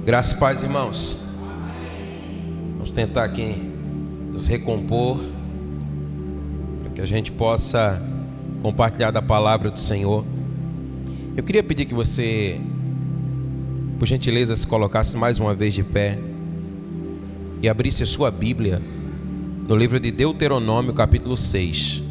Graças e paz, irmãos. Vamos tentar aqui nos recompor, para que a gente possa compartilhar da palavra do Senhor. Eu queria pedir que você, por gentileza, se colocasse mais uma vez de pé e abrisse a sua Bíblia no livro de Deuteronômio, capítulo 6.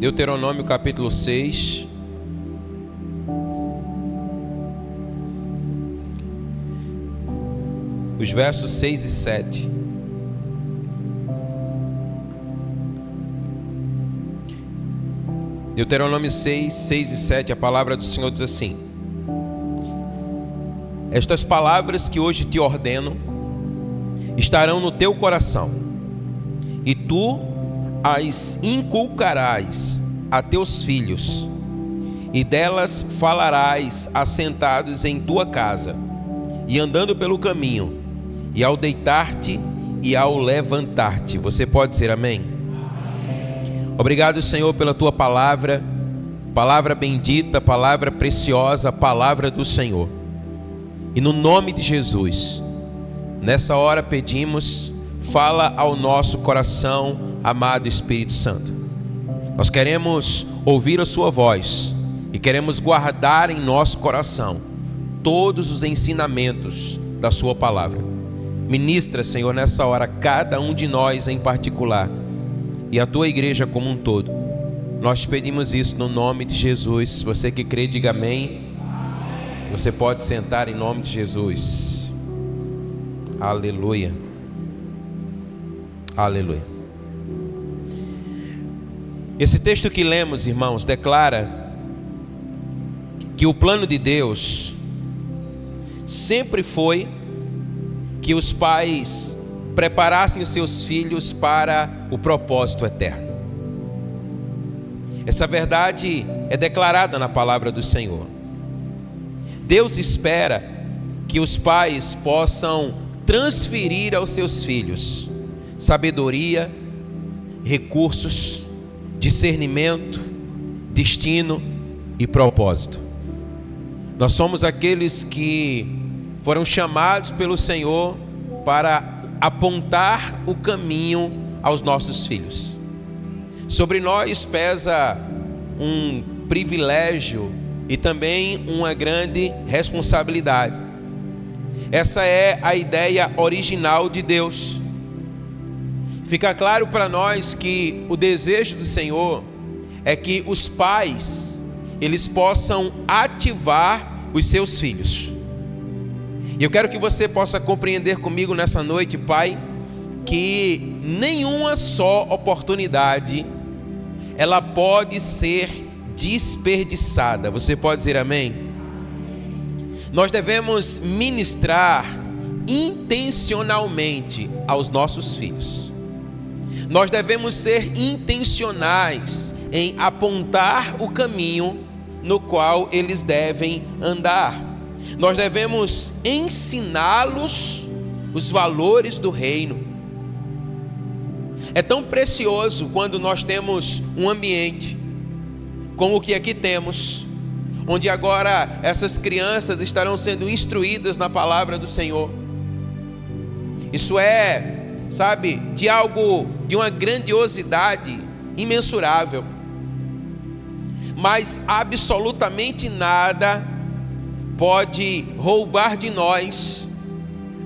Deuteronômio capítulo 6, os versos 6 e 7. Deuteronômio 6, 6 e 7, a palavra do Senhor diz assim: Estas palavras que hoje te ordeno estarão no teu coração, e tu as inculcarás a teus filhos, e delas falarás assentados em tua casa, e andando pelo caminho, e ao deitar-te e ao levantar-te. Você pode dizer amém? Obrigado, Senhor, pela tua palavra, palavra bendita, palavra preciosa, palavra do Senhor. E no nome de Jesus, nessa hora pedimos, fala ao nosso coração, amado Espírito Santo. Nós queremos ouvir a sua voz e queremos guardar em nosso coração todos os ensinamentos da sua palavra. Ministra, Senhor, nessa hora cada um de nós em particular e a tua igreja como um todo. Nós te pedimos isso no nome de Jesus. Se você que crê, diga amém. Você pode sentar em nome de Jesus. Aleluia. Aleluia. Esse texto que lemos, irmãos, declara que o plano de Deus sempre foi que os pais preparassem os seus filhos para o propósito eterno. Essa verdade é declarada na palavra do Senhor. Deus espera que os pais possam transferir aos seus filhos sabedoria, recursos, discernimento, destino e propósito. Nós somos aqueles que foram chamados pelo Senhor para apontar o caminho aos nossos filhos. Sobre nós pesa um privilégio e também uma grande responsabilidade. Essa é a ideia original de Deus. Fica claro para nós que o desejo do Senhor é que os pais, eles possam ativar os seus filhos. E eu quero que você possa compreender comigo nessa noite, Pai, que nenhuma só oportunidade ela pode ser desperdiçada. Você pode dizer amém? Nós devemos ministrar intencionalmente aos nossos filhos. Nós devemos ser intencionais em apontar o caminho no qual eles devem andar. Nós devemos ensiná-los os valores do reino. É tão precioso quando nós temos um ambiente como o que aqui temos, onde agora essas crianças estarão sendo instruídas na palavra do Senhor. Isso é, sabe, de uma grandiosidade imensurável. Mas absolutamente nada pode roubar de nós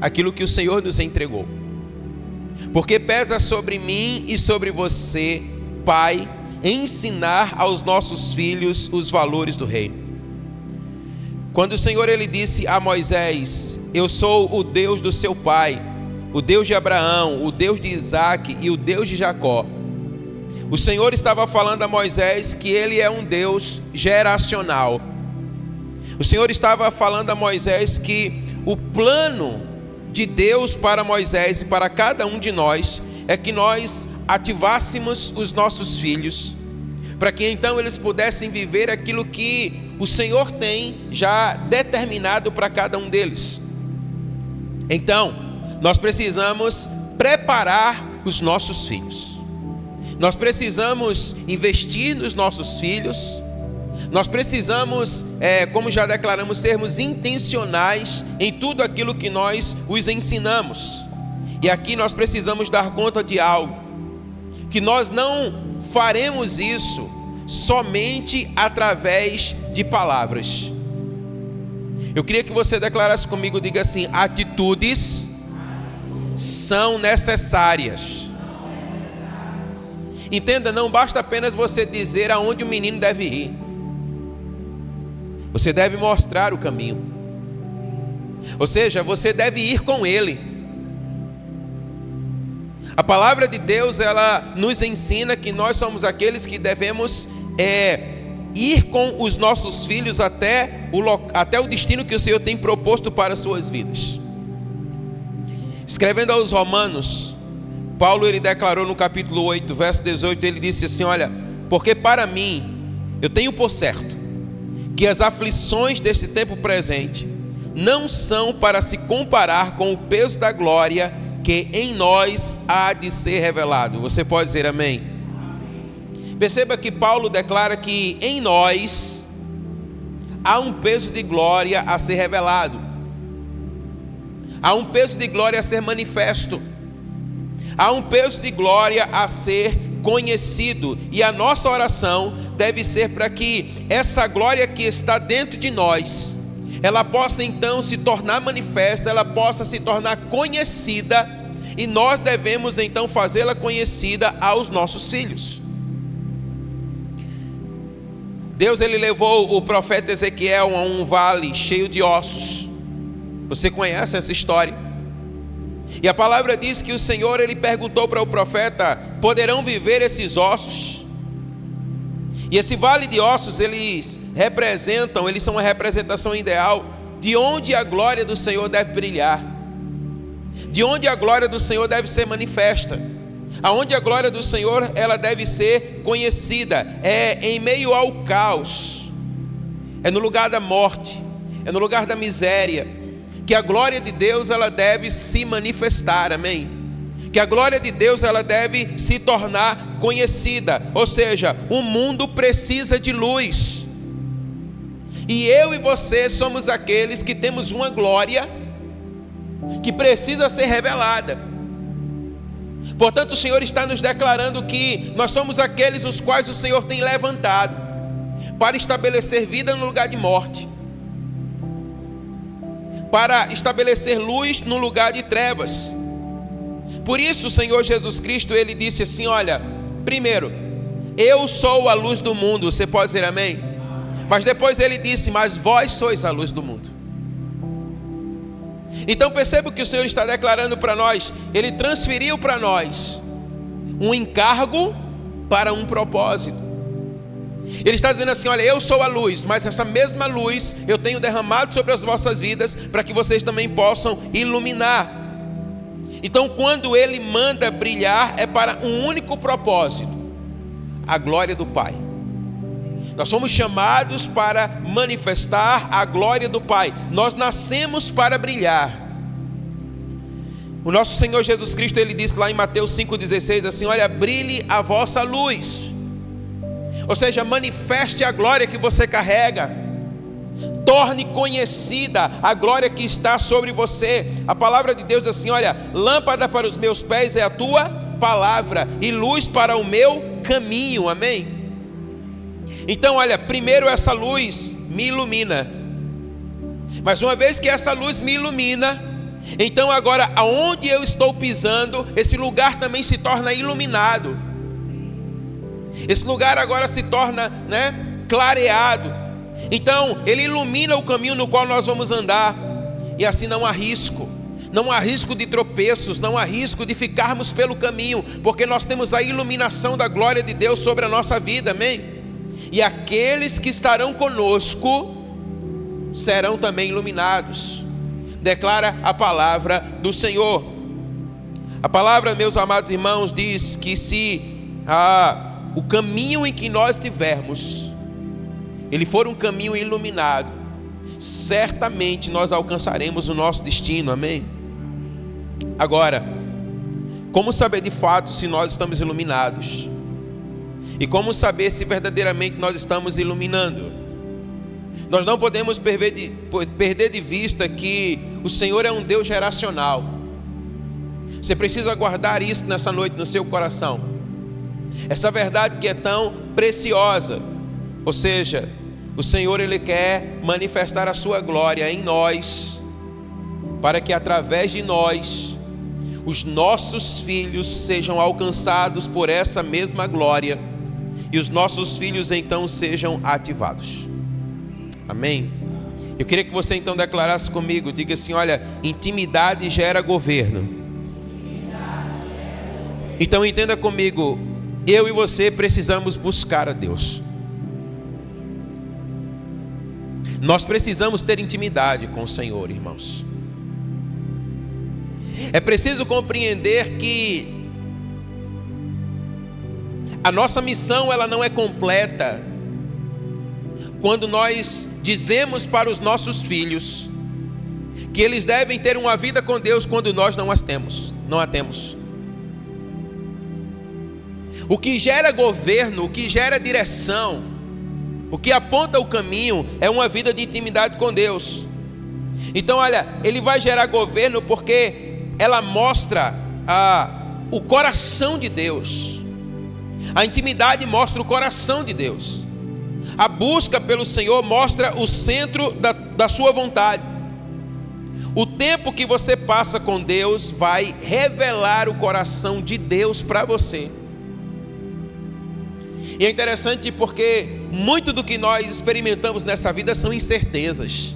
aquilo que o Senhor nos entregou. Porque pesa sobre mim e sobre você, Pai, ensinar aos nossos filhos os valores do reino. Quando o Senhor ele disse a Moisés: Eu sou o Deus do seu pai, o Deus de Abraão, o Deus de Isaac e o Deus de Jacó, o Senhor estava falando a Moisés que ele é um Deus geracional. O Senhor estava falando a Moisés que o plano de Deus para Moisés e para cada um de nós é que nós ativássemos os nossos filhos, para que então eles pudessem viver aquilo que o Senhor tem já determinado para cada um deles. Então, nós precisamos preparar os nossos filhos. Nós precisamos investir nos nossos filhos. Nós precisamos, como já declaramos, sermos intencionais em tudo aquilo que nós os ensinamos. E aqui nós precisamos dar conta de algo, que nós não faremos isso somente através de palavras. Eu queria que você declarasse comigo, diga assim: atitudes são necessárias. Entenda, não basta apenas você dizer aonde o menino deve ir. Você deve mostrar o caminho. Ou seja, você deve ir com ele. A palavra de Deus, ela nos ensina que nós somos aqueles que devemos ir com os nossos filhos até o destino que o Senhor tem proposto para as suas vidas. Escrevendo aos Romanos, Paulo ele declarou no capítulo 8, verso 18, ele disse assim: olha, porque para mim, eu tenho por certo, que as aflições deste tempo presente não são para se comparar com o peso da glória que em nós há de ser revelado. Você pode dizer amém? Perceba que Paulo declara que em nós há um peso de glória a ser revelado. Há um peso de glória a ser manifesto. Há um peso de glória a ser conhecido. E a nossa oração deve ser para que essa glória que está dentro de nós, ela possa então se tornar manifesta, ela possa se tornar conhecida, e nós devemos então fazê-la conhecida aos nossos filhos. Deus ele levou o profeta Ezequiel a um vale cheio de ossos. Você conhece essa história? E a palavra diz que o Senhor ele perguntou para o profeta: poderão viver esses ossos? E esse vale de ossos, eles são uma representação ideal de onde a glória do Senhor deve brilhar, de onde a glória do Senhor deve ser manifesta, aonde a glória do Senhor ela deve ser conhecida. É em meio ao caos, é no lugar da morte, é no lugar da miséria, que a glória de Deus ela deve se manifestar, amém? Que a glória de Deus ela deve se tornar conhecida. Ou seja, o mundo precisa de luz, e eu e você somos aqueles que temos uma glória que precisa ser revelada. Portanto, o Senhor está nos declarando que nós somos aqueles os quais o Senhor tem levantado para estabelecer vida no lugar de morte, para estabelecer luz no lugar de trevas. Por isso o Senhor Jesus Cristo ele disse assim: olha, primeiro, eu sou a luz do mundo. Você pode dizer amém? Mas depois ele disse: mas vós sois a luz do mundo. Então perceba o que o Senhor está declarando para nós. Ele transferiu para nós um encargo para um propósito. Ele está dizendo assim: olha, eu sou a luz, mas essa mesma luz eu tenho derramado sobre as vossas vidas, para que vocês também possam iluminar. Então quando Ele manda brilhar, é para um único propósito: a glória do Pai. Nós somos chamados para manifestar a glória do Pai. Nós nascemos para brilhar. O nosso Senhor Jesus Cristo, Ele disse lá em Mateus 5,16 assim: olha, brilhe a vossa luz. Ou seja, manifeste a glória que você carrega. Torne conhecida a glória que está sobre você. A palavra de Deus é assim: olha, lâmpada para os meus pés é a tua palavra, e luz para o meu caminho, amém? Então olha, primeiro essa luz me ilumina, mas uma vez que essa luz me ilumina, então agora aonde eu estou pisando, esse lugar também se torna iluminado. Esse lugar agora se torna, clareado. Então Ele ilumina o caminho no qual nós vamos andar, e assim não há risco. Não há risco de tropeços, não há risco de ficarmos pelo caminho, porque nós temos a iluminação da glória de Deus sobre a nossa vida, amém? E aqueles que estarão conosco serão também iluminados, declara a palavra do Senhor. A palavra, meus amados irmãos, diz que se o caminho em que nós tivermos, ele for um caminho iluminado, certamente nós alcançaremos o nosso destino, amém? Agora, como saber de fato se nós estamos iluminados? E como saber se verdadeiramente nós estamos iluminando? Nós não podemos perder de vista que o Senhor é um Deus geracional. Você precisa guardar isso nessa noite no seu coração. Essa verdade que é tão preciosa. Ou seja, o Senhor, Ele quer manifestar a sua glória em nós, para que através de nós, os nossos filhos sejam alcançados por essa mesma glória, e os nossos filhos então sejam ativados. Amém? Eu queria que você então declarasse comigo, diga assim: olha, intimidade gera governo. Então entenda comigo, eu e você precisamos buscar a Deus. Nós precisamos ter intimidade com o Senhor, irmãos. É preciso compreender que a nossa missão, ela não é completa quando nós dizemos para os nossos filhos que eles devem ter uma vida com Deus quando nós não a temos. O que gera governo, o que gera direção, o que aponta o caminho é uma vida de intimidade com Deus. Então olha, ele vai gerar governo porque ela mostra o coração de Deus. A intimidade mostra o coração de Deus. A busca pelo Senhor mostra o centro da sua vontade. O tempo que você passa com Deus vai revelar o coração de Deus para você. E é interessante porque muito do que nós experimentamos nessa vida são incertezas.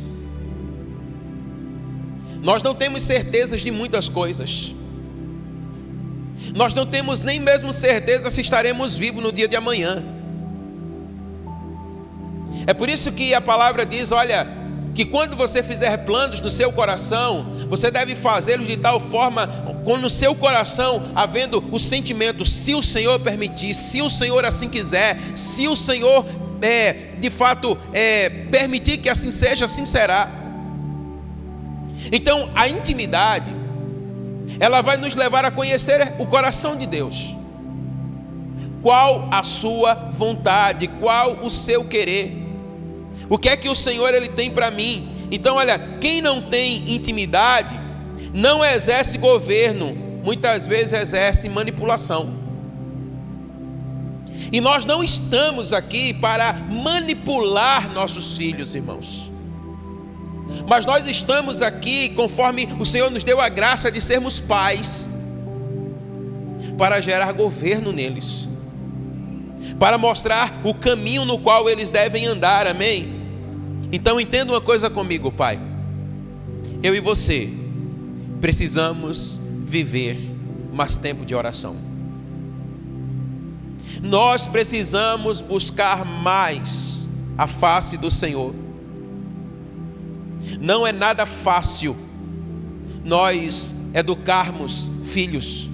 Nós não temos certezas de muitas coisas. Nós não temos nem mesmo certeza se estaremos vivos no dia de amanhã. É por isso que a palavra diz, olha, que quando você fizer planos no seu coração, você deve fazê-los de tal forma, com no seu coração havendo o sentimento: se o Senhor permitir, se o Senhor assim quiser, se o Senhor de fato permitir que assim seja, assim será. Então a intimidade, ela vai nos levar a conhecer o coração de Deus. Qual a sua vontade, qual o seu querer. O que é que o Senhor ele tem para mim? Então olha, quem não tem intimidade não exerce governo, muitas vezes exerce manipulação. E nós não estamos aqui para manipular nossos filhos, irmãos. Mas nós estamos aqui, conforme o Senhor nos deu a graça de sermos pais, para gerar governo neles, para mostrar o caminho no qual eles devem andar, amém? Então entenda uma coisa comigo, pai. Eu e você precisamos viver mais tempo de oração. Nós precisamos buscar mais a face do Senhor. Não é nada fácil nós educarmos filhos.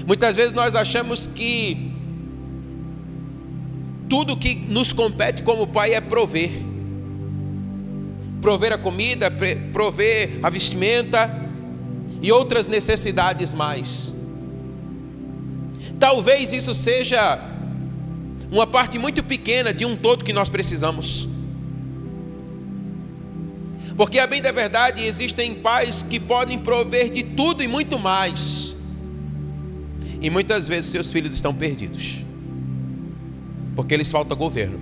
Muitas vezes nós achamos que tudo que nos compete como pai é prover. Prover a comida, prover a vestimenta e outras necessidades mais. Talvez isso seja uma parte muito pequena de um todo que nós precisamos. Porque a bem da verdade existem pais que podem prover de tudo e muito mais. E muitas vezes seus filhos estão perdidos. Porque lhes falta governo.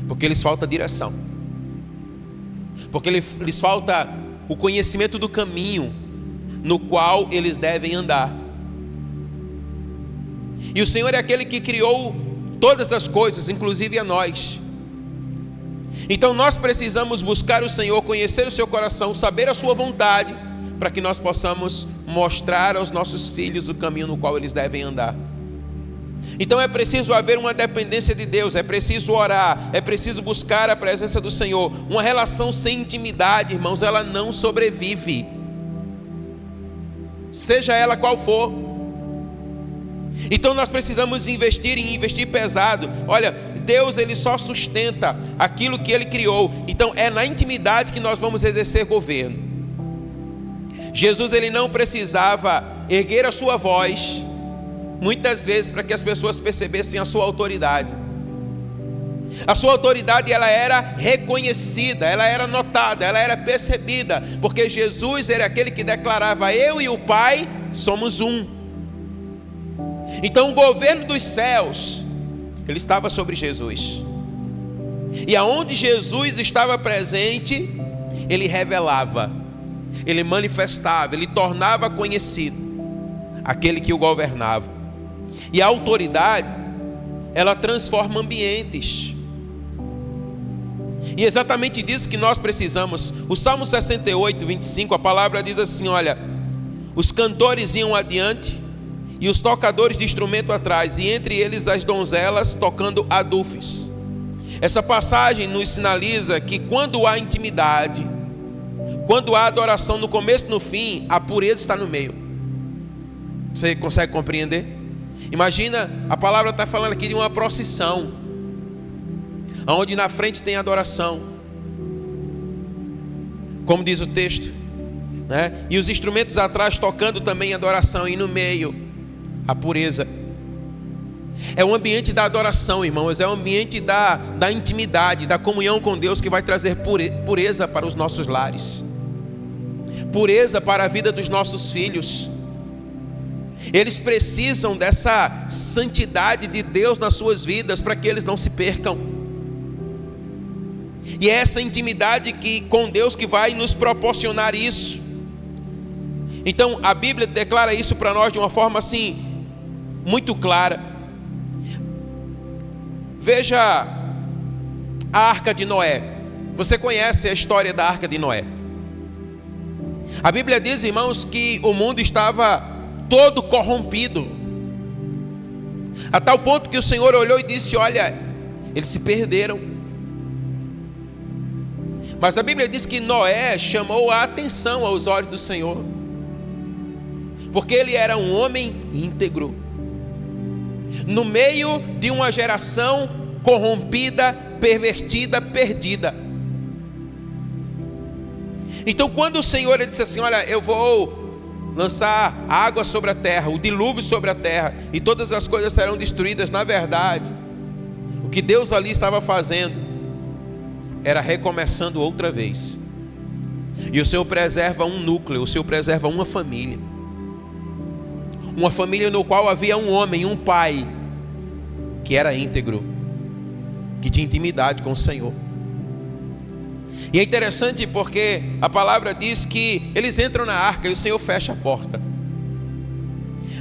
Porque lhes falta direção. Porque lhes falta o conhecimento do caminho no qual eles devem andar. E o Senhor é aquele que criou todas as coisas, inclusive a nós. Então nós precisamos buscar o Senhor, conhecer o seu coração, saber a sua vontade, para que nós possamos mostrar aos nossos filhos o caminho no qual eles devem andar. Então é preciso haver uma dependência de Deus, é preciso orar, é preciso buscar a presença do Senhor. Uma relação sem intimidade, irmãos, ela não sobrevive. seja ela qual for. Então nós precisamos investir pesado. Olha, Deus ele só sustenta aquilo que Ele criou. Então é na intimidade que nós vamos exercer governo. Jesus ele não precisava erguer a sua voz muitas vezes para que as pessoas percebessem a sua autoridade. A sua autoridade ela era reconhecida, ela era notada, ela era percebida, porque Jesus era aquele que declarava: eu e o Pai somos um. Então o governo dos céus ele estava sobre Jesus, e aonde Jesus estava presente, ele revelava, ele manifestava, ele tornava conhecido aquele que o governava. E a autoridade, ela transforma ambientes. E é exatamente disso que nós precisamos. O Salmo 68, 25, a palavra diz assim: olha, os cantores iam adiante e os tocadores de instrumento atrás, e entre eles as donzelas tocando adufes. Essa passagem nos sinaliza que quando há intimidade, quando há adoração no começo e no fim, a pureza está no meio. Você consegue compreender? Imagina, a palavra está falando aqui de uma procissão, onde na frente tem adoração, como diz o texto, né? E os instrumentos atrás tocando também adoração, e no meio a pureza. É um ambiente da adoração, irmãos, é um ambiente da intimidade, da comunhão com Deus, que vai trazer pureza para os nossos lares, pureza para a vida dos nossos filhos. Eles precisam dessa santidade de Deus nas suas vidas para que eles não se percam. E é essa intimidade com Deus que vai nos proporcionar isso. Então a Bíblia declara isso para nós de uma forma assim muito clara. Veja a Arca de Noé. Você conhece a história da Arca de Noé? A Bíblia diz, irmãos, que o mundo estava todo corrompido, a tal ponto que o Senhor olhou e disse: olha, eles se perderam. Mas a Bíblia diz que Noé chamou a atenção aos olhos do Senhor, porque ele era um homem íntegro, no meio de uma geração corrompida, pervertida, perdida. Então quando o Senhor ele disse assim: olha, eu vou lançar água sobre a terra, o dilúvio sobre a terra, e todas as coisas serão destruídas. Na verdade, o que Deus ali estava fazendo era recomeçando outra vez. E o Senhor preserva um núcleo, o Senhor preserva uma família no qual havia um homem, um pai, que era íntegro, que tinha intimidade com o Senhor. E é interessante porque a palavra diz que eles entram na arca e o Senhor fecha a porta.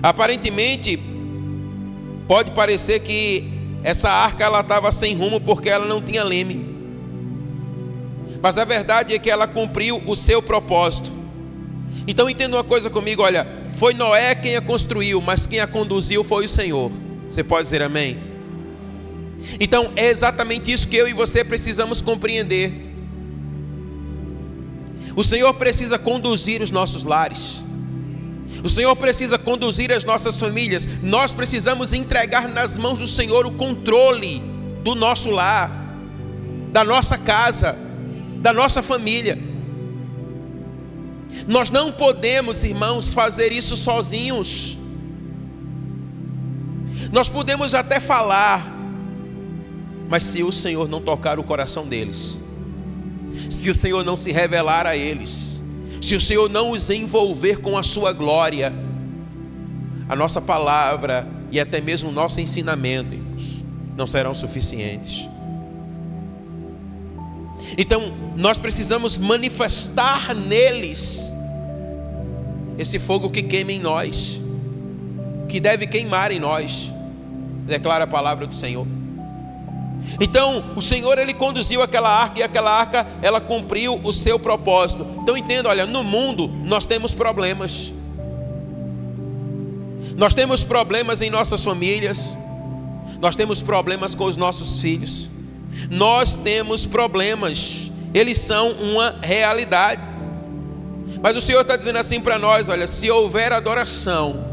Aparentemente, pode parecer que essa arca ela estava sem rumo porque ela não tinha leme. Mas a verdade é que ela cumpriu o seu propósito. Então entenda uma coisa comigo, olha, foi Noé quem a construiu, mas quem a conduziu foi o Senhor. Você pode dizer amém? Então é exatamente isso que eu e você precisamos compreender. O Senhor precisa conduzir os nossos lares. O Senhor precisa conduzir as nossas famílias. Nós precisamos entregar nas mãos do Senhor o controle do nosso lar, da nossa casa, da nossa família. Nós não podemos, irmãos, fazer isso sozinhos. Nós podemos até falar, mas se o Senhor não tocar o coração deles, se o Senhor não se revelar a eles, se o Senhor não os envolver com a sua glória, a nossa palavra e até mesmo o nosso ensinamento, irmãos, não serão suficientes. Então nós precisamos manifestar neles esse fogo que queima em nós, que deve queimar em nós, declara a palavra do Senhor. Então o Senhor ele conduziu aquela arca, e aquela arca ela cumpriu o seu propósito. Então entenda, olha, no mundo nós temos problemas. Nós temos problemas em nossas famílias. Nós temos problemas com os nossos filhos. Nós temos problemas. Eles são uma realidade. Mas o Senhor está dizendo assim para nós: olha, se houver adoração,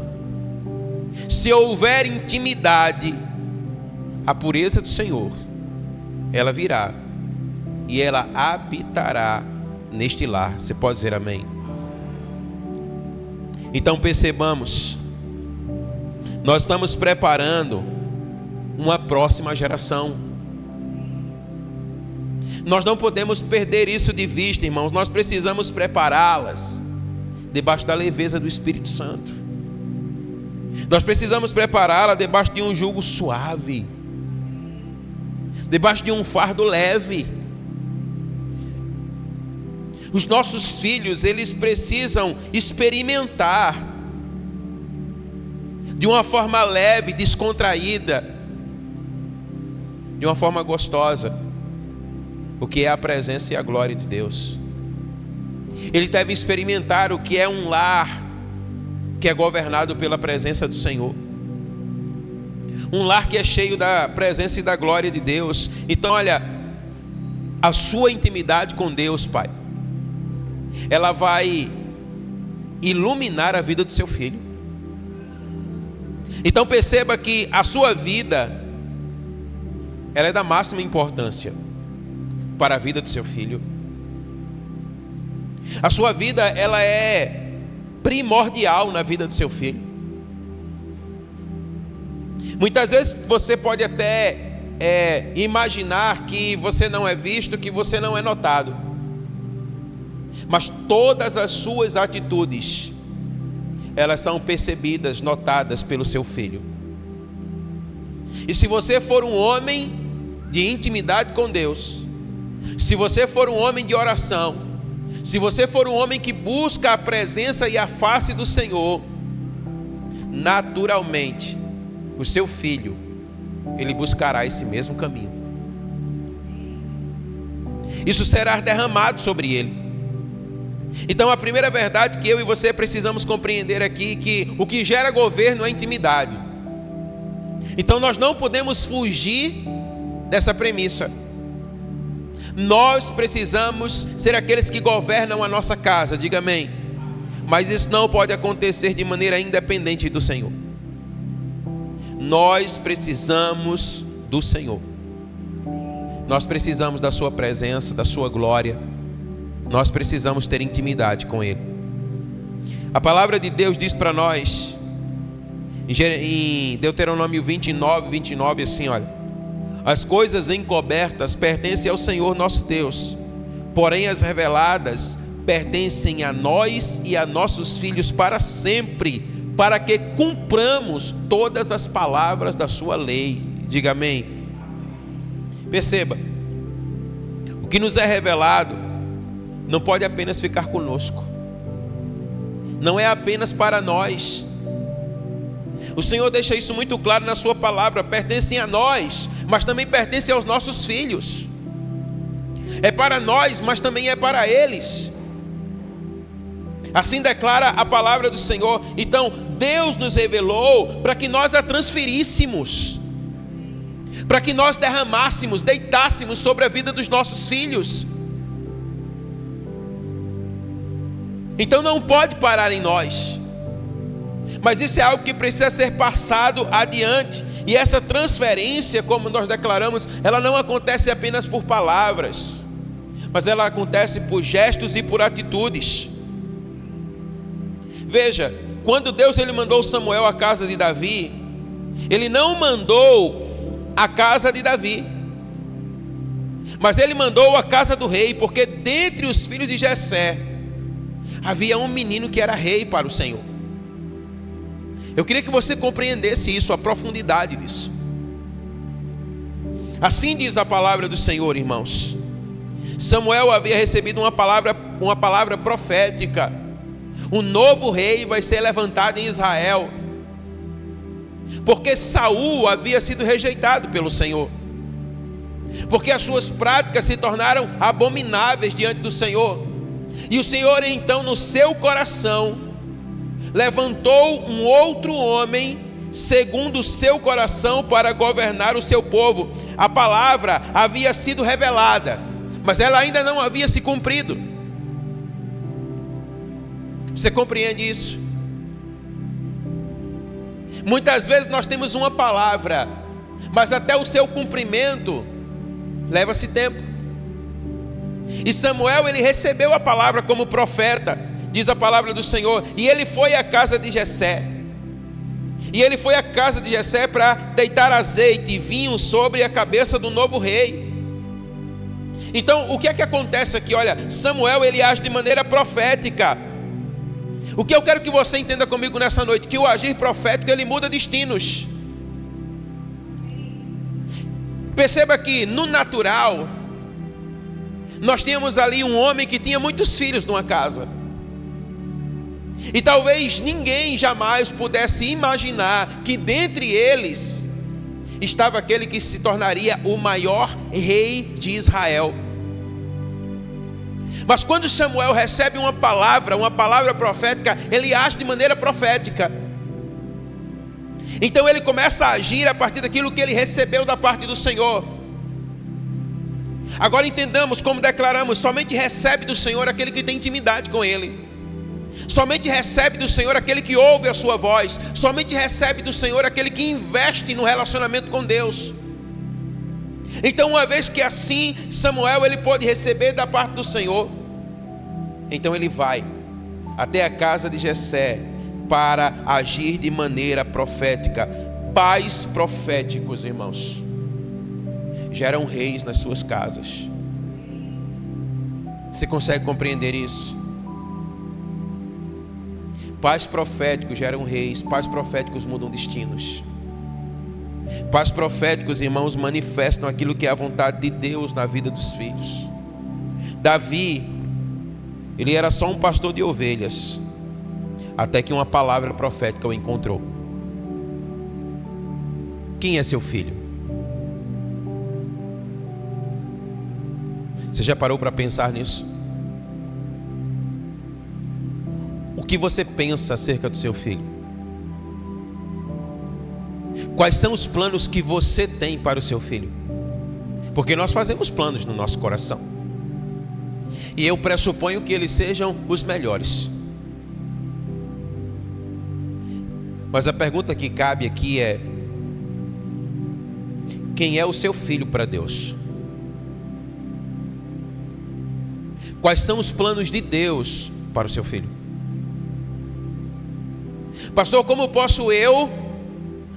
se houver intimidade, a pureza do Senhor, ela virá e ela habitará neste lar. Você pode dizer amém? Então percebamos, nós estamos preparando uma próxima geração. Nós não podemos perder isso de vista, irmãos. Nós precisamos prepará-las debaixo da leveza do Espírito Santo. Nós precisamos prepará-la debaixo de um jugo suave, debaixo de um fardo leve. Os nossos filhos, eles precisam experimentar de uma forma leve, descontraída, de uma forma gostosa, o que é a presença e a glória de Deus. Eles devem experimentar o que é um lar que é governado pela presença do Senhor, um lar que é cheio da presença e da glória de Deus. Então olha, a sua intimidade com Deus, Pai, ela vai iluminar a vida do seu filho. Então perceba que a sua vida, ela é da máxima importância para a vida do seu filho. A sua vida, ela é primordial na vida do seu filho. Muitas vezes você pode até imaginar que você não é visto, que você não é notado, mas todas as suas atitudes, elas são percebidas, notadas pelo seu filho. E se você for um homem de intimidade com Deus, se você for um homem de oração, se você for um homem que busca a presença e a face do Senhor, naturalmente o seu filho, ele buscará esse mesmo caminho. Isso será derramado sobre ele. Então a primeira verdade que eu e você precisamos compreender aqui, que o que gera governo é intimidade. Então nós não podemos fugir dessa premissa. Nós precisamos ser aqueles que governam a nossa casa, diga amém. Mas isso não pode acontecer de maneira independente do Senhor. Nós precisamos do Senhor. Nós precisamos da sua presença, da sua glória. Nós precisamos ter intimidade com Ele. A palavra de Deus diz para nós, em Deuteronômio 29, assim, olha: as coisas encobertas pertencem ao Senhor nosso Deus, porém as reveladas pertencem a nós e a nossos filhos para sempre, para que cumpramos todas as palavras da sua lei. Diga amém. Perceba, o que nos é revelado não pode apenas ficar conosco, não é apenas para nós. O Senhor deixa isso muito claro na sua palavra: pertencem a nós, mas também pertencem aos nossos filhos. É para nós, mas também é para eles. Assim declara a palavra do Senhor. Então Deus nos revelou para que nós a transferíssemos, para que nós derramássemos, deitássemos sobre a vida dos nossos filhos. Então não pode parar em nós, mas isso é algo que precisa ser passado adiante. E essa transferência, como nós declaramos, ela não acontece apenas por palavras, mas ela acontece por gestos e por atitudes. Veja, quando Deus ele mandou Samuel à casa de Davi, Ele não mandou à casa de Davi, mas Ele mandou à casa do rei, porque dentre os filhos de Jessé havia um menino que era rei para o Senhor. Eu queria que você compreendesse isso, a profundidade disso. Assim diz a palavra do Senhor, irmãos. Samuel havia recebido uma palavra profética. Um novo rei vai ser levantado em Israel, porque Saul havia sido rejeitado pelo Senhor, porque as suas práticas se tornaram abomináveis diante do Senhor. E o Senhor então, no seu coração, levantou um outro homem segundo o seu coração para governar o seu povo. A palavra havia sido revelada, mas ela ainda não havia se cumprido. Você compreende isso? Muitas vezes nós temos uma palavra, mas até o seu cumprimento leva-se tempo. E Samuel, ele recebeu a palavra como profeta, diz a palavra do Senhor, e ele foi à casa de Jessé. E ele foi à casa de Jessé para deitar azeite e vinho sobre a cabeça do novo rei. Então, o que é que acontece aqui? Olha, Samuel, ele age de maneira profética. O que eu quero que você entenda comigo nessa noite, que o agir profético, ele muda destinos. Perceba que no natural, nós tínhamos ali um homem que tinha muitos filhos numa casa. E talvez ninguém jamais pudesse imaginar que dentre eles estava aquele que se tornaria o maior rei de Israel. Mas quando Samuel recebe uma palavra profética, ele age de maneira profética. Então ele começa a agir a partir daquilo que ele recebeu da parte do Senhor. Agora entendamos, como declaramos, somente recebe do Senhor aquele que tem intimidade com Ele. Somente recebe do Senhor aquele que ouve a sua voz. Somente recebe do Senhor aquele que investe no relacionamento com Deus. Então, uma vez que assim Samuel ele pôde receber da parte do Senhor, então ele vai até a casa de Jessé para agir de maneira profética. Pais proféticos, irmãos, geram reis nas suas casas. Você consegue compreender isso? Pais proféticos geram reis. Pais proféticos mudam destinos. Pais proféticos, irmãos, manifestam aquilo que é a vontade de Deus na vida dos filhos. Davi, ele era só um pastor de ovelhas, até que uma palavra profética o encontrou. Quem é seu filho? Você já parou para pensar nisso? O que você pensa acerca do seu filho? Quais são os planos que você tem para o seu filho? Porque nós fazemos planos no nosso coração, e eu pressuponho que eles sejam os melhores. Mas a pergunta que cabe aqui é: quem é o seu filho para Deus? Quais são os planos de Deus para o seu filho? Pastor, como posso eu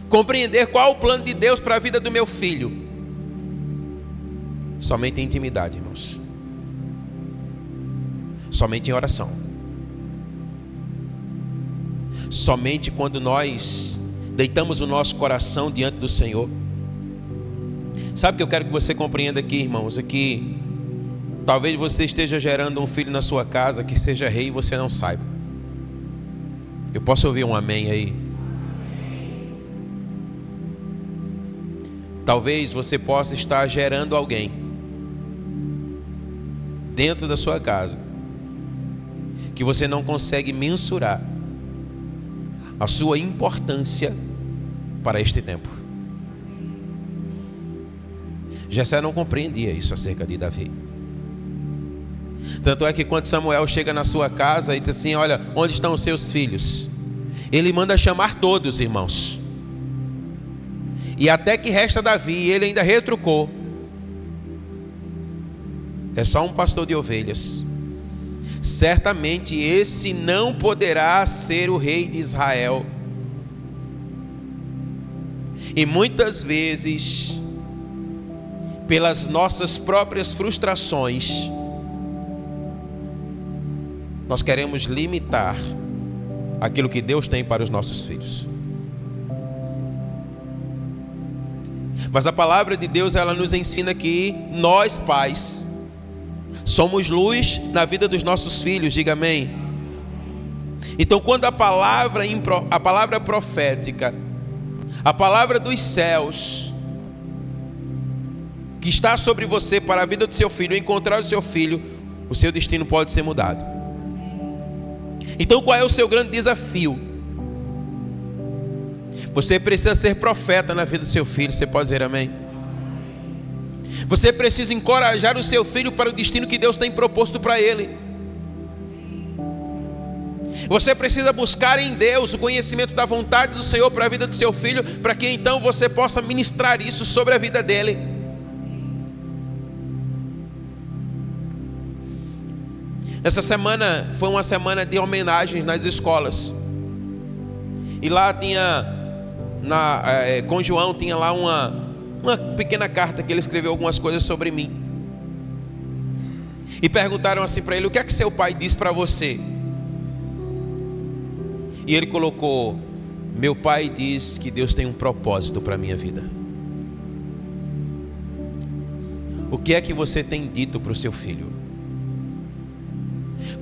compreender qual o plano de Deus para a vida do meu filho? Somente em intimidade, irmãos. Somente em oração. Somente quando nós deitamos o nosso coração diante do Senhor. Sabe o que eu quero que você compreenda aqui, irmãos? É que talvez você esteja gerando um filho na sua casa que seja rei e você não saiba. Eu posso ouvir um amém aí? Talvez você possa estar gerando alguém dentro da sua casa que você não consegue mensurar a sua importância para este tempo. Jessé não compreendia isso acerca de Davi. Tanto é que quando Samuel chega na sua casa e diz assim: olha, onde estão os seus filhos? Ele manda chamar todos, irmãos. E até que resta Davi, ele ainda retrucou: é só um pastor de ovelhas. Certamente esse não poderá ser o rei de Israel. E muitas vezes, pelas nossas próprias frustrações, nós queremos limitar aquilo que Deus tem para os nossos filhos. Mas a palavra de Deus, ela nos ensina que nós, pais, somos luz na vida dos nossos filhos. Diga amém. Então, quando a palavra profética, a palavra dos céus, que está sobre você para a vida do seu filho, encontrar o seu filho, o seu destino pode ser mudado. Então, qual é o seu grande desafio? Você precisa ser profeta na vida do seu filho. Você pode dizer amém? Você precisa encorajar o seu filho para o destino que Deus tem proposto para ele. Você precisa buscar em Deus o conhecimento da vontade do Senhor para a vida do seu filho, para que então você possa ministrar isso sobre a vida dele. Essa semana foi uma semana de homenagens nas escolas. E lá tinha, com João, tinha lá uma pequena carta que ele escreveu algumas coisas sobre mim. E perguntaram assim para ele: o que é que seu pai disse para você? E ele colocou: meu pai diz que Deus tem um propósito para a minha vida. O que é que você tem dito para o seu filho?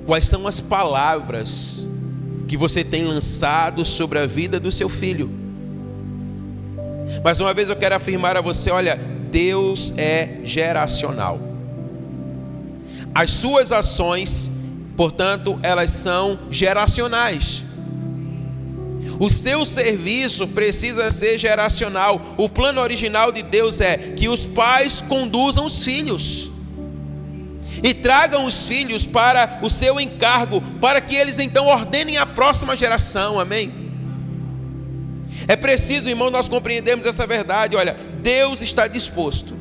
Quais são as palavras que você tem lançado sobre a vida do seu filho? Mais uma vez eu quero afirmar a você: olha, Deus é geracional. As suas ações, portanto, elas são geracionais. O seu serviço precisa ser geracional. O plano original de Deus é que os pais conduzam os filhos e tragam os filhos para o seu encargo, para que eles então ordenem a próxima geração. Amém? É preciso, irmão, nós compreendermos essa verdade. Olha, Deus está disposto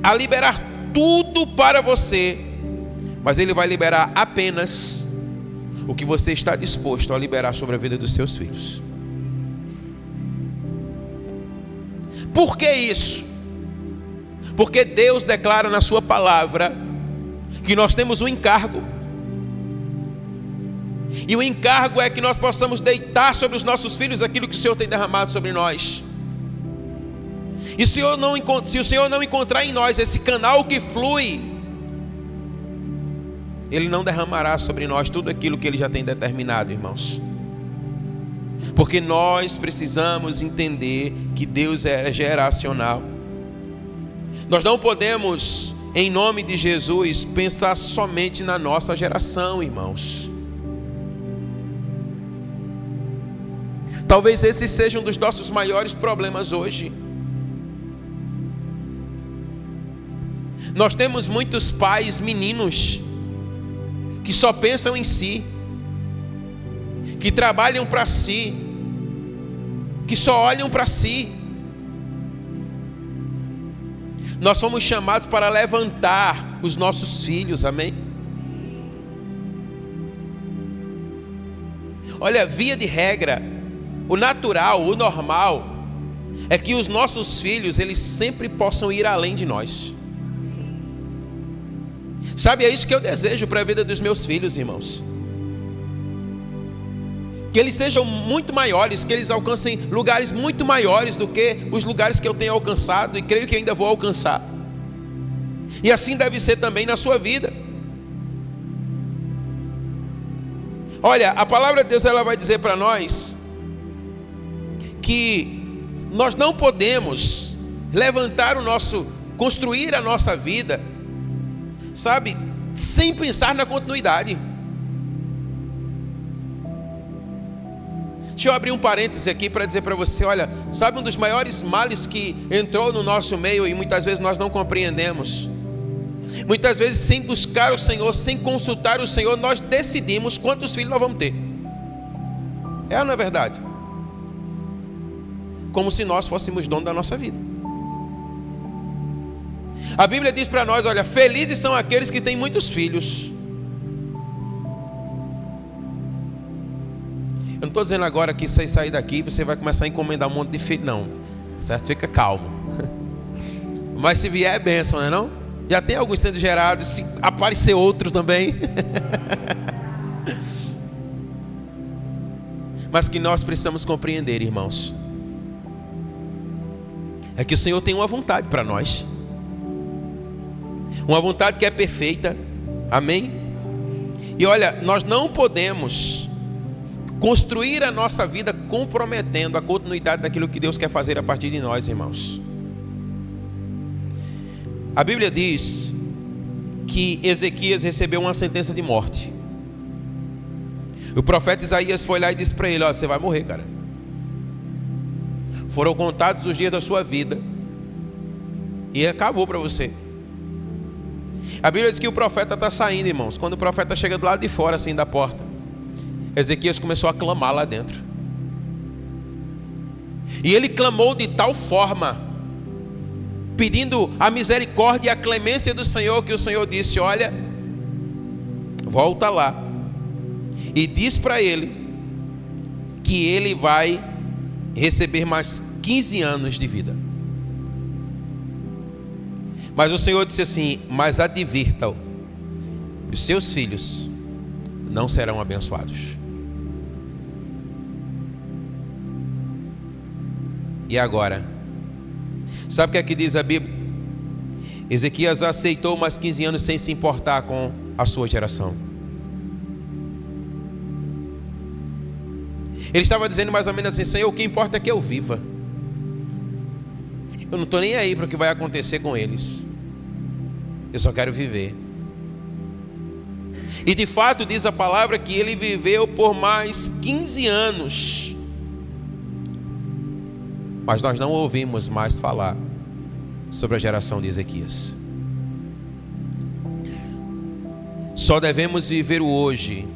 a liberar tudo para você, mas Ele vai liberar apenas o que você está disposto a liberar sobre a vida dos seus filhos. Por que isso? Porque Deus declara na sua palavra que nós temos um encargo. E o encargo é que nós possamos deitar sobre os nossos filhos aquilo que o Senhor tem derramado sobre nós. E se o Senhor não encontrar em nós esse canal que flui, Ele não derramará sobre nós tudo aquilo que Ele já tem determinado, irmãos. Porque nós precisamos entender que Deus é geracional. Nós não podemos, em nome de Jesus, pensar somente na nossa geração, irmãos. Talvez esse seja um dos nossos maiores problemas hoje. Nós temos muitos pais meninos que só pensam em si, que trabalham para si, que só olham para si. Nós somos chamados para levantar os nossos filhos, amém? Olha, via de regra, o natural, o normal, é que os nossos filhos, eles sempre possam ir além de nós. Sabe, é isso que eu desejo para a vida dos meus filhos, irmãos. Que eles sejam muito maiores, que eles alcancem lugares muito maiores do que os lugares que eu tenho alcançado e creio que ainda vou alcançar. E assim deve ser também na sua vida. Olha, a palavra de Deus, ela vai dizer para nós que nós não podemos construir a nossa vida, sabe, sem pensar na continuidade. Deixa eu abrir um parêntese aqui para dizer para você, olha, sabe um dos maiores males que entrou no nosso meio e muitas vezes nós não compreendemos? Muitas vezes, sem buscar o Senhor, sem consultar o Senhor, nós decidimos quantos filhos nós vamos ter. É ou não é verdade? Como se nós fôssemos dono da nossa vida. A Bíblia diz para nós, olha, felizes são aqueles que têm muitos filhos. Eu não estou dizendo agora que você sair daqui e você vai começar a encomendar um monte de filho, não. Certo? Fica calmo. Mas se vier é bênção, não é não? Já tem alguns sendo gerados, se aparecer outro também. Mas que nós precisamos compreender, irmãos, é que o Senhor tem uma vontade para nós. Uma vontade que é perfeita. Amém? E olha, nós não podemos construir a nossa vida comprometendo a continuidade daquilo que Deus quer fazer a partir de nós, irmãos. A Bíblia diz que Ezequias recebeu uma sentença de morte. O profeta Isaías foi lá e disse para ele, ó, você vai morrer, cara. Foram contados os dias da sua vida e acabou para você. A Bíblia diz que o profeta está saindo, irmãos. Quando o profeta chega do lado de fora, assim, da porta, Ezequias começou a clamar lá dentro. E ele clamou de tal forma, pedindo a misericórdia e a clemência do Senhor, que o Senhor disse: olha, volta lá e diz para ele que ele vai receber mais 15 anos de vida. Mas o Senhor disse assim: mas advirta-o, os seus filhos não serão abençoados. E agora? Sabe o que é que diz a Bíblia? Ezequias aceitou mais 15 anos sem se importar com a sua geração. Ele estava dizendo mais ou menos assim: Senhor, o que importa é que eu viva. Eu não estou nem aí para o que vai acontecer com eles. Eu só quero viver. E de fato diz a palavra que ele viveu por mais 15 anos. Mas nós não ouvimos mais falar sobre a geração de Ezequias. Só devemos viver o hoje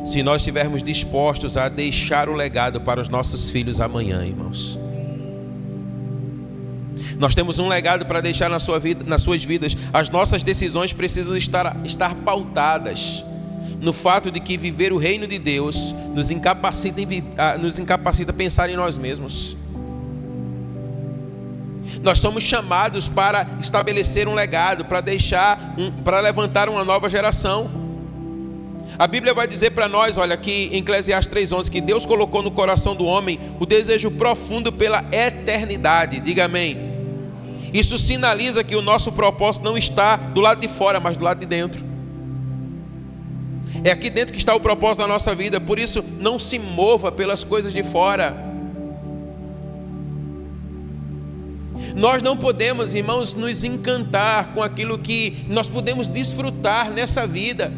se nós estivermos dispostos a deixar o legado para os nossos filhos amanhã, irmãos. Nós temos um legado para deixar na sua vida, nas suas vidas. As nossas decisões precisam estar pautadas no fato de que viver o reino de Deus nos incapacita a pensar em nós mesmos. Nós somos chamados para estabelecer um legado, para levantar uma nova geração. A Bíblia vai dizer para nós, olha aqui em Eclesiastes 3:11, que Deus colocou no coração do homem o desejo profundo pela eternidade. Diga amém. Isso sinaliza que o nosso propósito não está do lado de fora, mas do lado de dentro. É aqui dentro que está o propósito da nossa vida. Por isso, não se mova pelas coisas de fora. Nós não podemos, irmãos, nos encantar com aquilo que nós podemos desfrutar nessa vida.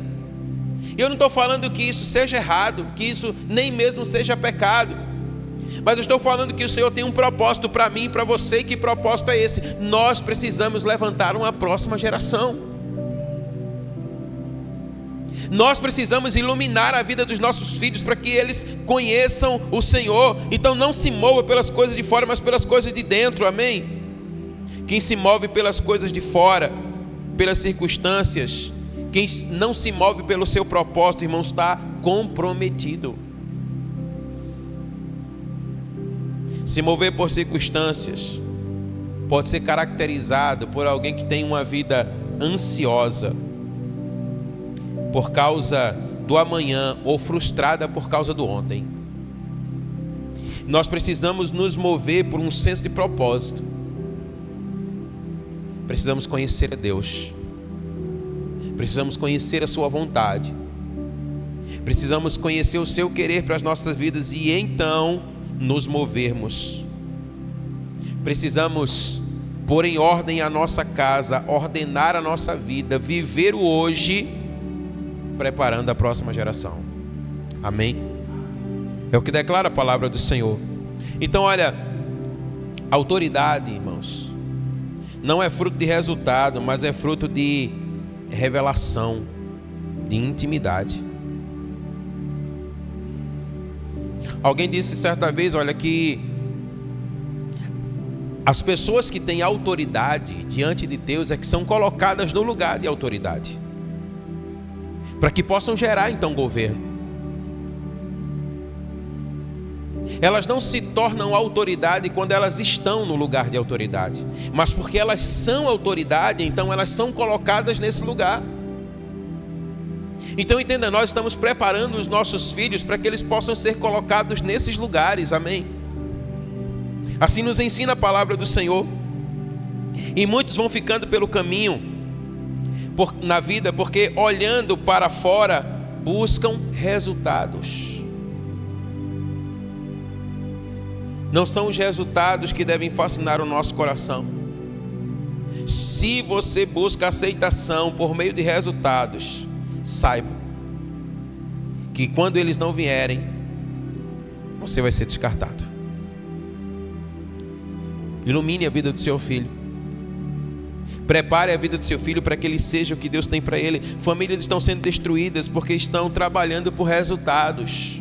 Eu não estou falando que isso seja errado, que isso nem mesmo seja pecado, mas eu estou falando que o Senhor tem um propósito para mim e para você. E que propósito é esse? Nós precisamos levantar uma próxima geração. Nós precisamos iluminar a vida dos nossos filhos para que eles conheçam o Senhor. Então não se mova pelas coisas de fora, mas pelas coisas de dentro, amém? Quem se move pelas coisas de fora, pelas circunstâncias, quem não se move pelo seu propósito, irmão, está comprometido. Se mover por circunstâncias pode ser caracterizado por alguém que tem uma vida ansiosa por causa do amanhã ou frustrada por causa do ontem. Nós precisamos nos mover por um senso de propósito. Precisamos conhecer a Deus. Precisamos conhecer a sua vontade. Precisamos conhecer o seu querer para as nossas vidas e então nos movermos. Precisamos pôr em ordem a nossa casa, ordenar a nossa vida, viver o hoje, preparando a próxima geração. Amém? É o que declara a palavra do Senhor. Então, olha, autoridade, irmãos, não é fruto de resultado, mas é fruto de revelação, de intimidade. Alguém disse certa vez, olha, que as pessoas que têm autoridade diante de Deus é que são colocadas no lugar de autoridade, para que possam gerar então governo. Elas não se tornam autoridade quando elas estão no lugar de autoridade, mas porque elas são autoridade, então elas são colocadas nesse lugar. Então entenda, nós estamos preparando os nossos filhos para que eles possam ser colocados nesses lugares, amém? Assim nos ensina a palavra do Senhor. E muitos vão ficando pelo caminho na vida, porque olhando para fora, buscam resultados. Não são os resultados que devem fascinar o nosso coração. Se você busca aceitação por meio de resultados, saiba que quando eles não vierem, você vai ser descartado. Ilumine a vida do seu filho. Prepare a vida do seu filho para que ele seja o que Deus tem para ele. Famílias estão sendo destruídas porque estão trabalhando por resultados.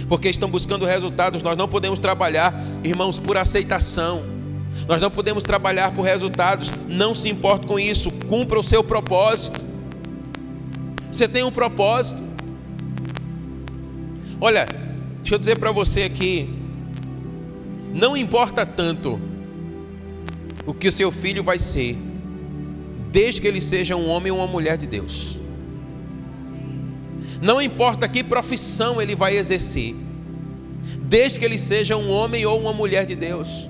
Porque estão buscando resultados. Nós não podemos trabalhar, irmãos, por aceitação. Nós não podemos trabalhar por resultados. Não se importe com isso. Cumpra o seu propósito. Você tem um propósito. Olha, deixa eu dizer para você aqui. Não importa tanto o que o seu filho vai ser, desde que ele seja um homem ou uma mulher de Deus. Não importa que profissão ele vai exercer, desde que ele seja um homem ou uma mulher de Deus.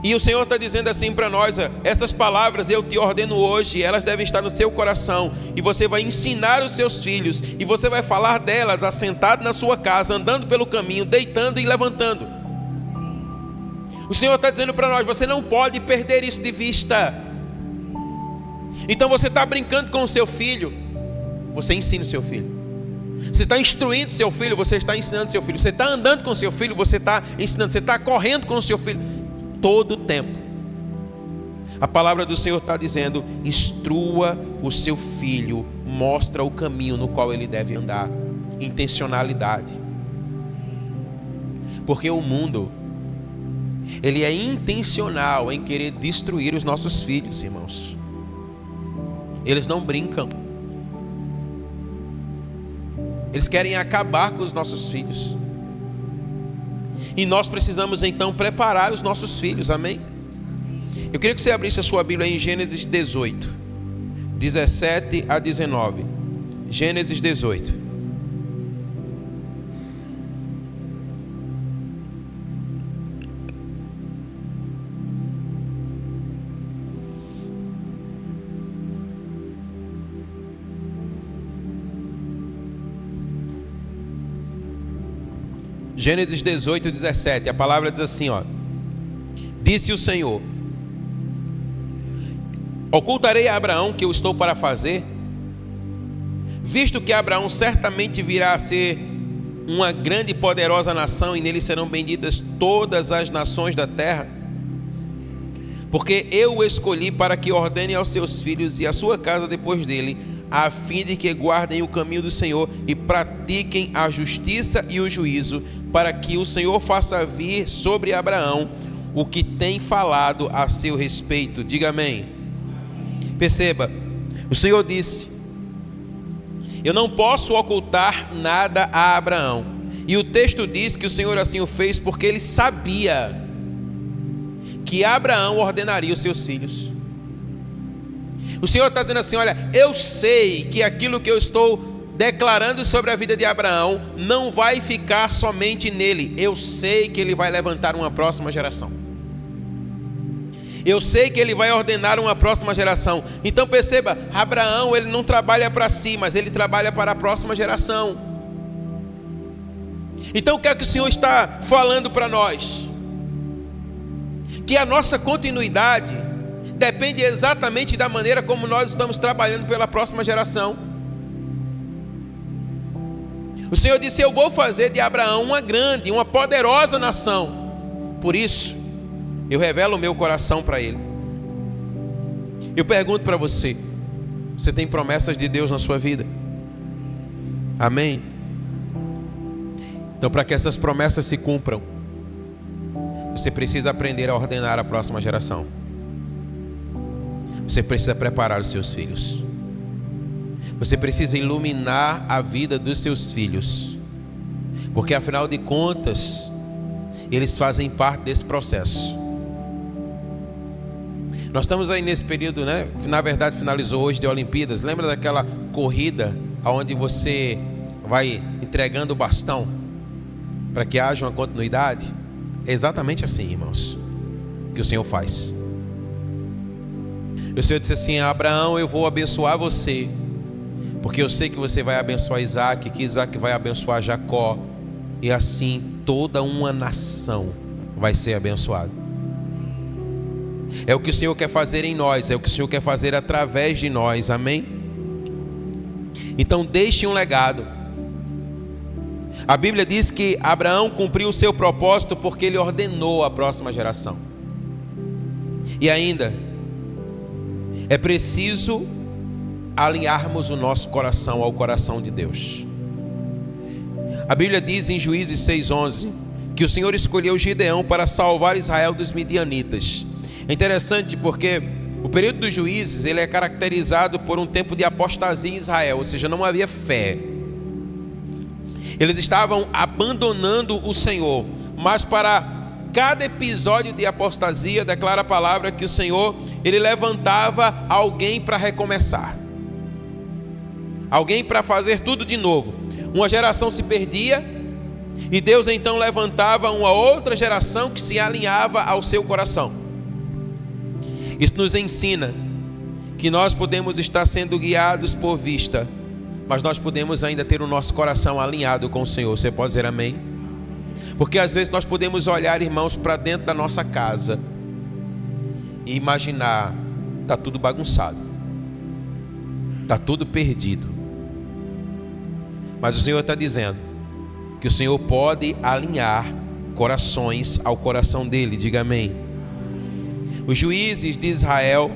E o Senhor está dizendo assim para nós: essas palavras eu te ordeno hoje, elas devem estar no seu coração, e você vai ensinar os seus filhos, e você vai falar delas assentado na sua casa, andando pelo caminho, deitando e levantando. O Senhor está dizendo para nós: você não pode perder isso de vista. Então você está brincando com o seu filho, você ensina o seu filho. Você está instruindo seu filho, você está ensinando seu filho. Você está andando com seu filho, você está ensinando. Você está correndo com o seu filho. Todo o tempo. A palavra do Senhor está dizendo: instrua o seu filho, mostra o caminho no qual ele deve andar. Intencionalidade. Porque o mundo, ele é intencional em querer destruir os nossos filhos, irmãos. Eles não brincam. Eles querem acabar com os nossos filhos. E nós precisamos então preparar os nossos filhos, amém? Eu queria que você abrisse a sua Bíblia em Gênesis 18, 17 a 19. Gênesis 18. Gênesis 18, 17, a palavra diz assim, ó: disse o Senhor: ocultarei a Abraão que eu estou para fazer, visto que Abraão certamente virá a ser uma grande e poderosa nação, e nele serão benditas todas as nações da terra, porque eu o escolhi para que ordene aos seus filhos e à sua casa depois dele, a fim de que guardem o caminho do Senhor e pratiquem a justiça e o juízo, para que o Senhor faça vir sobre Abraão o que tem falado a seu respeito. Diga amém. Perceba, o Senhor disse: eu não posso ocultar nada a Abraão. E o texto diz que o Senhor assim o fez porque ele sabia que Abraão ordenaria os seus filhos. O Senhor está dizendo assim: olha, eu sei que aquilo que eu estou declarando sobre a vida de Abraão não vai ficar somente nele. Eu sei que ele vai levantar uma próxima geração. Eu sei que ele vai ordenar uma próxima geração. Então perceba, Abraão, ele não trabalha para si, mas ele trabalha para a próxima geração. Então o que é que o Senhor está falando para nós? Que a nossa continuidade depende exatamente da maneira como nós estamos trabalhando pela próxima geração. O Senhor disse: eu vou fazer de Abraão uma grande, uma poderosa nação. Por isso, eu revelo o meu coração para ele. Eu pergunto para você: você tem promessas de Deus na sua vida? Amém? Então, para que essas promessas se cumpram, você precisa aprender a ordenar a próxima geração. Você precisa preparar os seus filhos. Você precisa iluminar a vida dos seus filhos, porque afinal de contas, eles fazem parte desse processo. Nós estamos aí nesse período, né? Na verdade finalizou hoje de Olimpíadas. Lembra daquela corrida onde você vai entregando o bastão para que haja uma continuidade? É exatamente assim, irmãos, que o Senhor faz. O Senhor disse assim: Abraão, eu vou abençoar você, porque eu sei que você vai abençoar Isaac, que Isaac vai abençoar Jacó, e assim toda uma nação vai ser abençoada. É o que o Senhor quer fazer em nós, é o que o Senhor quer fazer através de nós, amém? Então deixe um legado. A Bíblia diz que Abraão cumpriu o seu propósito porque ele ordenou a próxima geração. E ainda, é preciso alinharmos o nosso coração ao coração de Deus. A Bíblia diz em Juízes 6:11 que o Senhor escolheu Gideão para salvar Israel dos midianitas. É interessante porque o período dos juízes ele é caracterizado por um tempo de apostasia em Israel, ou seja, não havia fé. Eles estavam abandonando o Senhor, mas para cada episódio de apostasia, declara a palavra que o Senhor, ele levantava alguém para recomeçar. Alguém para fazer tudo de novo. Uma geração se perdia e Deus então levantava uma outra geração que se alinhava ao seu coração. Isso nos ensina que nós podemos estar sendo guiados por vista, mas nós podemos ainda ter o nosso coração alinhado com o Senhor. Você pode dizer amém? Porque às vezes nós podemos olhar, irmãos, para dentro da nossa casa e imaginar, está tudo bagunçado, está tudo perdido. Mas o Senhor está dizendo que o Senhor pode alinhar corações ao coração dele. Diga amém. Os juízes de Israel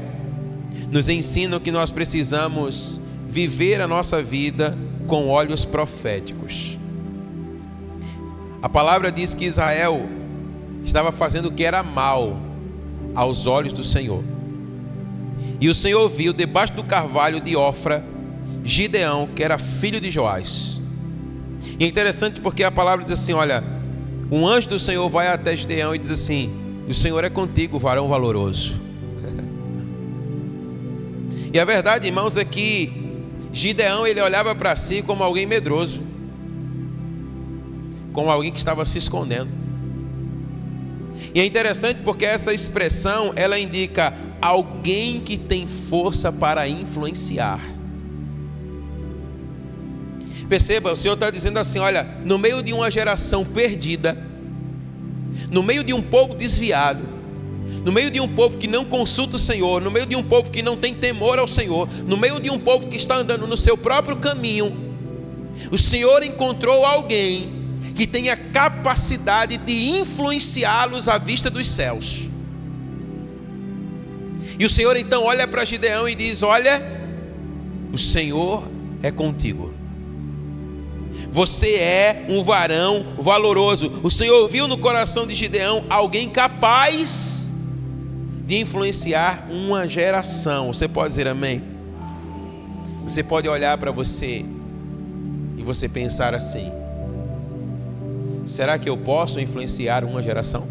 nos ensinam que nós precisamos viver a nossa vida com olhos proféticos. A palavra diz que Israel estava fazendo o que era mal aos olhos do Senhor. E o Senhor viu debaixo do carvalho de Ofra Gideão, que era filho de Joás. E é interessante porque a palavra diz assim, olha, um anjo do Senhor vai até Gideão e diz assim, o Senhor é contigo, varão valoroso. E a verdade, irmãos, é que Gideão, ele olhava para si como alguém medroso, como alguém que estava se escondendo. E é interessante porque essa expressão, ela indica alguém que tem força para influenciar. Perceba, o Senhor está dizendo assim, olha, no meio de uma geração perdida, no meio de um povo desviado, no meio de um povo que não consulta o Senhor, no meio de um povo que não tem temor ao Senhor, no meio de um povo que está andando no seu próprio caminho, o Senhor encontrou alguém que tenha capacidade de influenciá-los à vista dos céus. E o Senhor então olha para Gideão e diz, olha, o Senhor é contigo. Você é um varão valoroso. O Senhor viu no coração de Gideão alguém capaz de influenciar uma geração. Você pode dizer amém? Você pode olhar para você e você pensar assim, será que eu posso influenciar uma geração?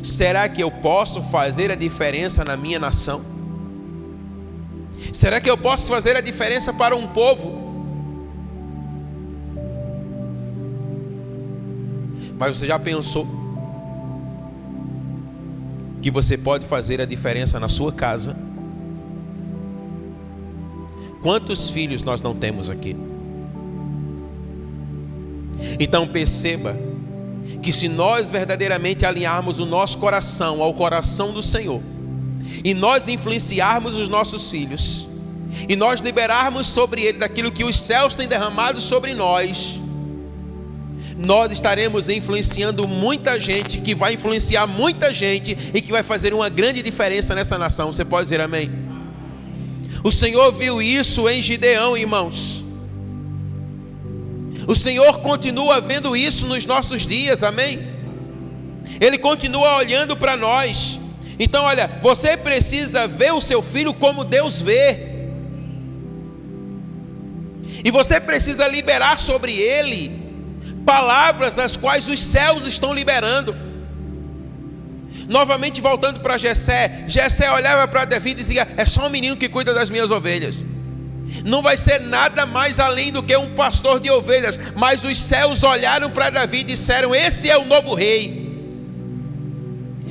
Será que eu posso fazer a diferença na minha nação? Será que eu posso fazer a diferença para um povo? Mas você já pensou que você pode fazer a diferença na sua casa? Quantos filhos nós não temos aqui? Então perceba que se nós verdadeiramente alinharmos o nosso coração ao coração do Senhor, e nós influenciarmos os nossos filhos, e nós liberarmos sobre ele daquilo que os céus têm derramado sobre nós, nós estaremos influenciando muita gente, que vai influenciar muita gente e que vai fazer uma grande diferença nessa nação. Você pode dizer amém? O Senhor viu isso em Gideão, irmãos. O Senhor continua vendo isso nos nossos dias, amém? Ele continua olhando para nós. Então olha, você precisa ver o seu filho como Deus vê. E você precisa liberar sobre ele palavras as quais os céus estão liberando. Novamente voltando para Jessé, Jessé olhava para Davi e dizia, é só um menino que cuida das minhas ovelhas. Não vai ser nada mais além do que um pastor de ovelhas. Mas os céus olharam para Davi e disseram, esse é o novo rei.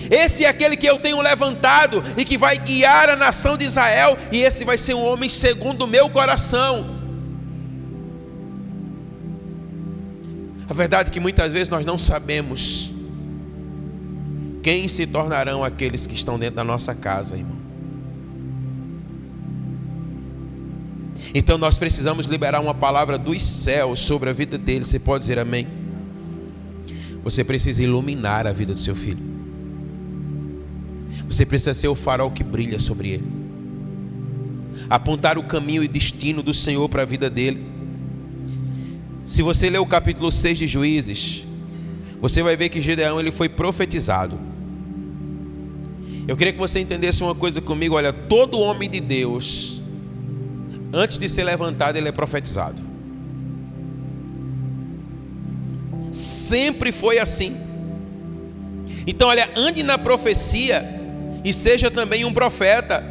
Esse é aquele que eu tenho levantado e que vai guiar a nação de Israel. E esse vai ser um homem segundo o meu coração. A verdade é que muitas vezes nós não sabemos quem se tornarão aqueles que estão dentro da nossa casa, irmão. Então nós precisamos liberar uma palavra dos céus sobre a vida deles. Você pode dizer amém? Você precisa iluminar a vida do seu filho. Você precisa ser o farol que brilha sobre ele, apontar o caminho e destino do Senhor para a vida dele. Se você ler o capítulo 6 de Juízes, você vai ver que Gideão, ele foi profetizado. Eu queria que você entendesse uma coisa comigo. Olha, todo homem de Deus, antes de ser levantado, ele é profetizado. Sempre foi assim. Então olha, ande na profecia e seja também um profeta.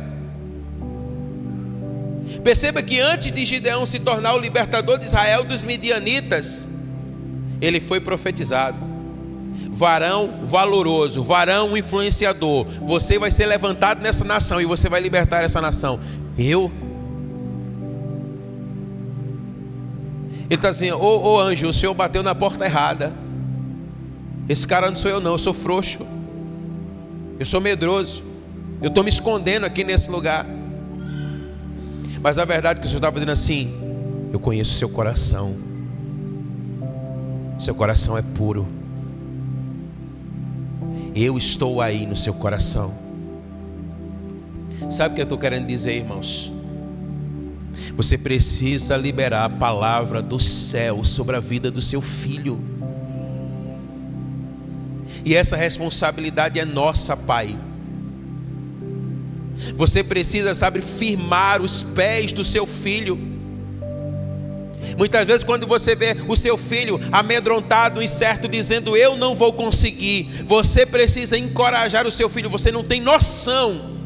Perceba que antes de Gideão se tornar o libertador de Israel dos midianitas, ele foi profetizado. Varão valoroso, varão influenciador, você vai ser levantado nessa nação e você vai libertar essa nação. Eu? Ele está assim: ô anjo, o senhor bateu na porta errada. Esse cara não sou eu não, eu sou frouxo, eu sou medroso, eu estou me escondendo aqui nesse lugar. Mas a verdade é que o senhor está fazendo assim: eu conheço o seu coração, seu coração é puro, eu estou aí no seu coração. Sabe o que eu estou querendo dizer, irmãos? Você precisa liberar a palavra do céu sobre a vida do seu filho. E essa responsabilidade é nossa, Pai. Você precisa, sabe, firmar os pés do seu filho. Muitas vezes quando você vê o seu filho amedrontado, incerto, dizendo eu não vou conseguir, você precisa encorajar o seu filho. Você não tem noção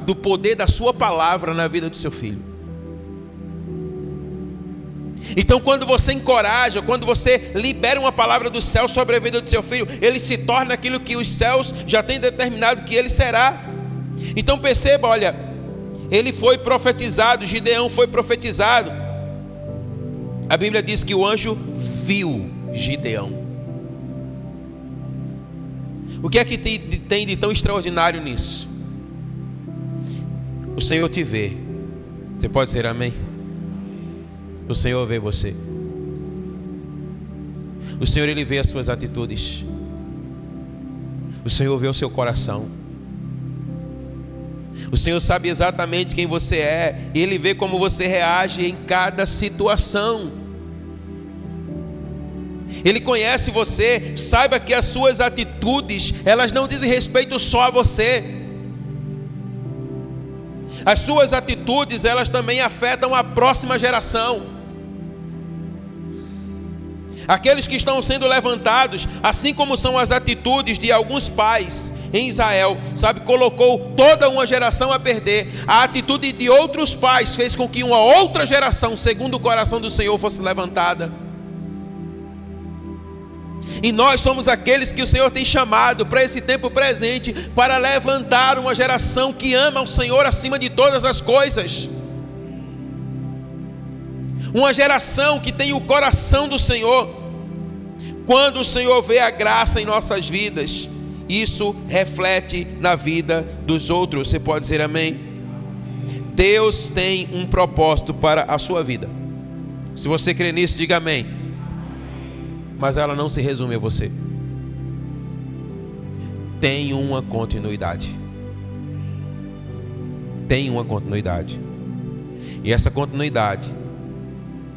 do poder da sua palavra na vida do seu filho. Então quando você encoraja, quando você libera uma palavra do céu sobre a vida do seu filho, ele se torna aquilo que os céus já têm determinado que ele será. Então perceba, olha, ele foi profetizado, Gideão foi profetizado. A Bíblia diz que o anjo viu Gideão. O que é que tem de tão extraordinário nisso? O Senhor te vê. Você pode dizer amém? O Senhor vê você. O Senhor, Ele vê as suas atitudes. O Senhor vê o seu coração. O Senhor sabe exatamente quem você é. E Ele vê como você reage em cada situação. Ele conhece você. Saiba que as suas atitudes, elas não dizem respeito só a você. As suas atitudes, elas também afetam a próxima geração. Aqueles que estão sendo levantados, assim como são as atitudes de alguns pais em Israel, sabe, colocou toda uma geração a perder. A atitude de outros pais fez com que uma outra geração, segundo o coração do Senhor, fosse levantada. E nós somos aqueles que o Senhor tem chamado para esse tempo presente, para levantar uma geração que ama o Senhor acima de todas as coisas. Uma geração que tem o coração do Senhor. Quando o Senhor vê a graça em nossas vidas, isso reflete na vida dos outros. Você pode dizer amém? Deus tem um propósito para a sua vida. Se você crê nisso, diga amém. Mas ela não se resume a você. Tem uma continuidade. Tem uma continuidade. E essa continuidade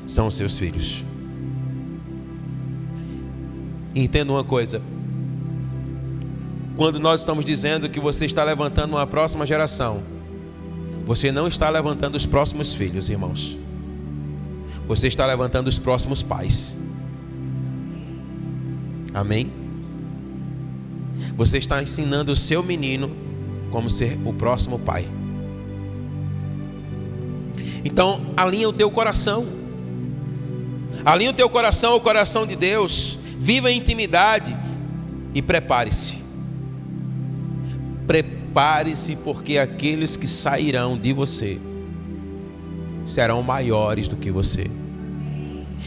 são os seus filhos. Entenda uma coisa: quando nós estamos dizendo que você está levantando uma próxima geração, você não está levantando os próximos filhos, irmãos. Você está levantando os próximos pais. Amém? Você está ensinando o seu menino como ser o próximo pai. Então, alinha o teu coração. Alinha o teu coração ao coração de Deus. Viva em intimidade e prepare-se. Prepare-se, porque aqueles que sairão de você serão maiores do que você.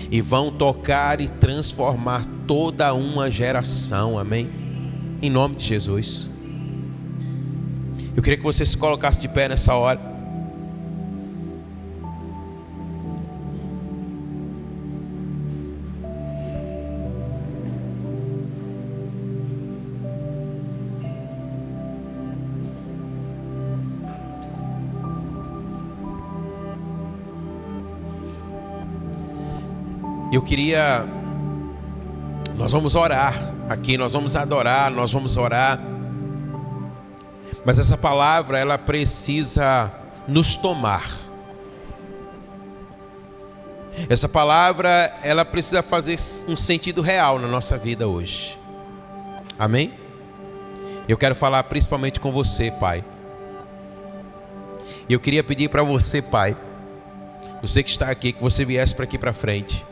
E vão tocar e transformar toda uma geração, amém? Em nome de Jesus. Eu queria que você se colocasse de pé nessa hora. Eu queria... Nós vamos orar aqui, nós vamos adorar, nós vamos orar. Mas essa palavra, ela precisa nos tomar. Essa palavra, ela precisa fazer um sentido real na nossa vida hoje. Amém? Eu quero falar principalmente com você, pai. E eu queria pedir para você, pai, você que está aqui, que você viesse para aqui para frente,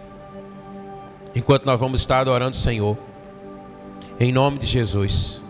enquanto nós vamos estar adorando o Senhor, em nome de Jesus.